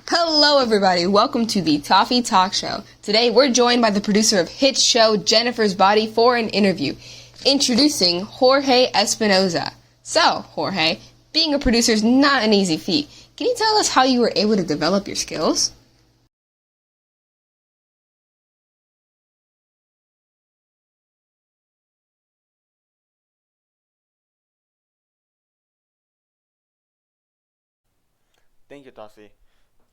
Hello, everybody. Welcome to the Toffee Talk Show. Today, we're joined by the producer of hit show Jennifer's Body for an interview. Introducing Jorge Espinoza. So, Jorge, being a producer is not an easy feat. Can you tell us how you were able to develop your skills? Thank you, Tassi.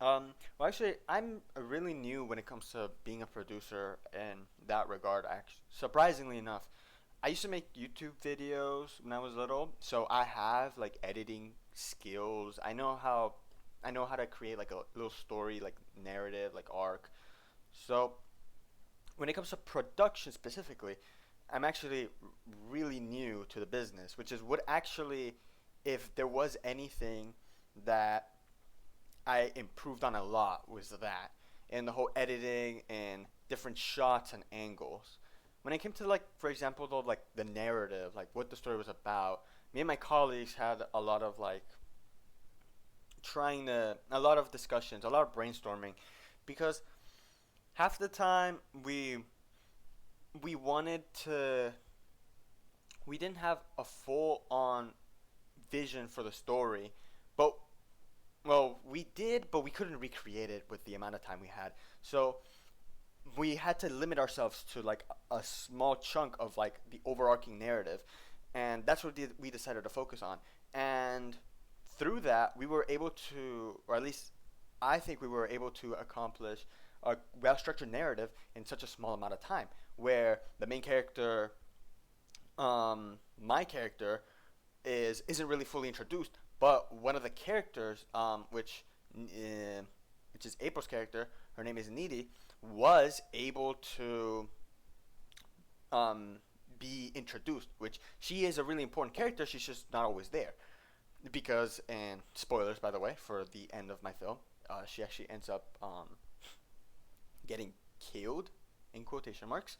Well, actually, I'm really new when it comes to being a producer in that regard. Actually, surprisingly enough, I used to make YouTube videos when I was little, so I have like editing skills. I know how to create like a little story, like narrative, like arc. So when it comes to production specifically, I'm actually really new to the business, which is what actually, if there was anything that I improved on a lot was that, and the whole editing and different shots and angles. When it came to like, for example, though, like the narrative, like what the story was about, me and my colleagues had a lot of like a lot of discussions, a lot of brainstorming, because half the time we wanted to, we didn't have a full on vision for the story, but well, we did, but we couldn't recreate it with the amount of time we had. So we had to limit ourselves to like a small chunk of like the overarching narrative, and that's what we decided to focus on. And through that, we were able to, or at least I think we were able to accomplish a well-structured narrative in such a small amount of time, where the main character, my character, isn't really fully introduced, but one of the characters, which is April's character, her name is Needy, was able to um, be introduced. Which she is a really important character. She's just not always there because, and spoilers by the way, for the end of my film, she actually ends up getting killed in quotation marks,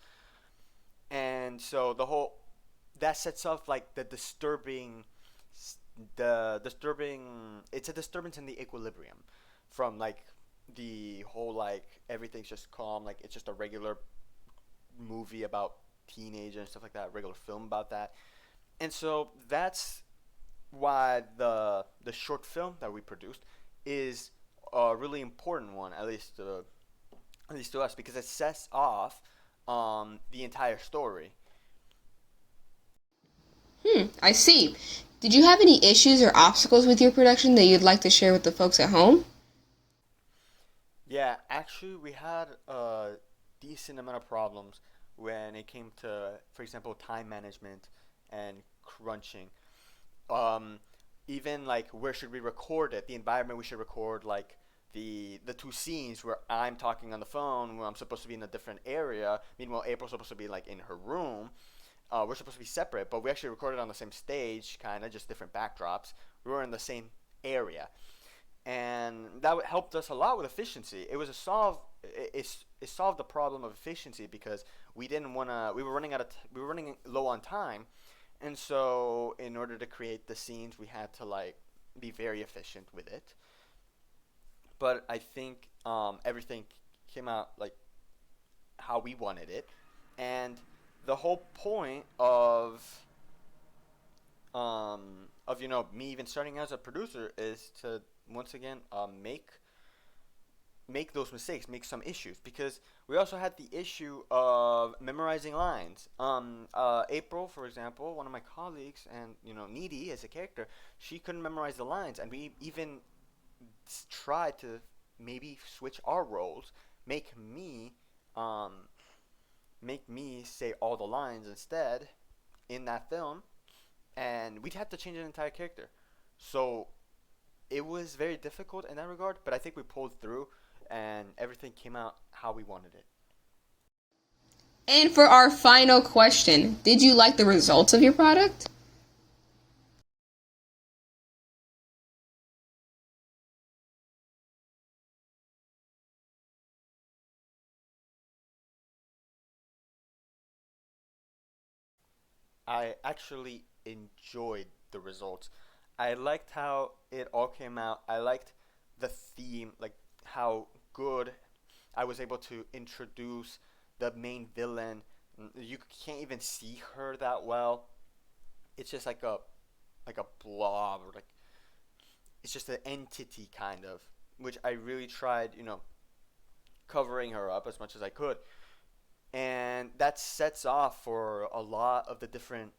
and so the whole that sets off like the disturbing it's a disturbance in the equilibrium from like the whole like everything's just calm, like it's just a regular movie about teenagers and stuff like that, regular film about that. And so that's why the short film that we produced is a really important one, at least to us, because it sets off the entire story. I see. Did you have any issues or obstacles with your production that you'd like to share with the folks at home? Yeah, actually, we had a decent amount of problems when it came to, for example, time management and crunching. Um, Even like where should we record it, the environment we should record, like the two scenes where I'm talking on the phone, where I'm supposed to be in a different area. Meanwhile, April's supposed to be like in her room. We're supposed to be separate, but we actually recorded on the same stage, kind of just different backdrops. We were in the same area, and that helped us a lot with efficiency. It was a solve. It solved the problem of efficiency because we didn't want to. We were running low on time, and so in order to create the scenes, we had to like be very efficient with it. But I think everything came out like how we wanted it, and the whole point of me even starting as a producer is to once again make those mistakes, make some issues, because we also had the issue of memorizing lines. April, for example, one of my colleagues, and Needy as a character, she couldn't memorize the lines, and we even tried to maybe switch our roles, make me um, make me say all the lines instead in that film, and we'd have to change an entire character. So it was very difficult in that regard, but I think we pulled through and everything came out how we wanted it. And for our final question, did you like the results of your product? I actually enjoyed the results. I liked how it all came out. I liked the theme, like how good I was able to introduce the main villain. You can't even see her that well. It's just like a blob, or like it's just an entity kind of, which I really tried, covering her up as much as I could. And that sets off for a lot of the different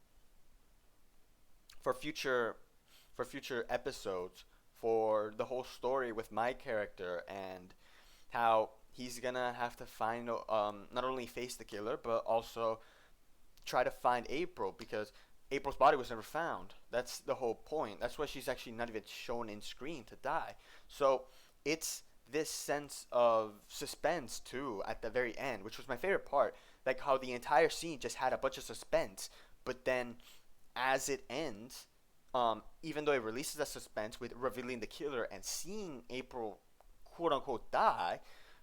for future episodes, for the whole story with my character, and how he's gonna have to find not only face the killer but also try to find April, because April's body was never found. That's the whole point. That's why she's actually not even shown in screen to die. So it's this sense of suspense too at the very end, which was my favorite part. Like how the entire scene just had a bunch of suspense, but then as it ends, even though it releases that suspense with revealing the killer and seeing April quote unquote die,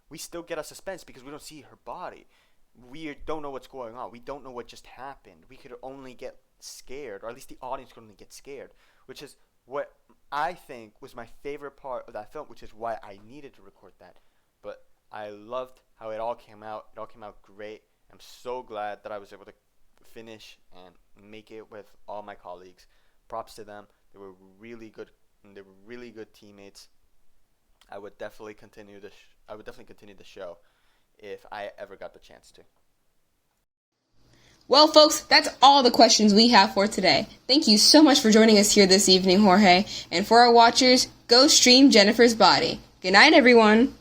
we still get a suspense because we don't see her body. We don't know what's going on. We don't know what just happened. We could only get scared, or at least the audience could only get scared, which is what I think was my favorite part of that film, which is why I needed to record that. But I loved how it all came out. It all came out great. I'm so glad that I was able to finish and make it with all my colleagues. Props to them. They were really good. They were really good teammates. I would definitely continue the show if I ever got the chance to. Well, folks, that's all the questions we have for today. Thank you so much for joining us here this evening, Jorge. And for our watchers, go stream Jennifer's Body. Good night, everyone.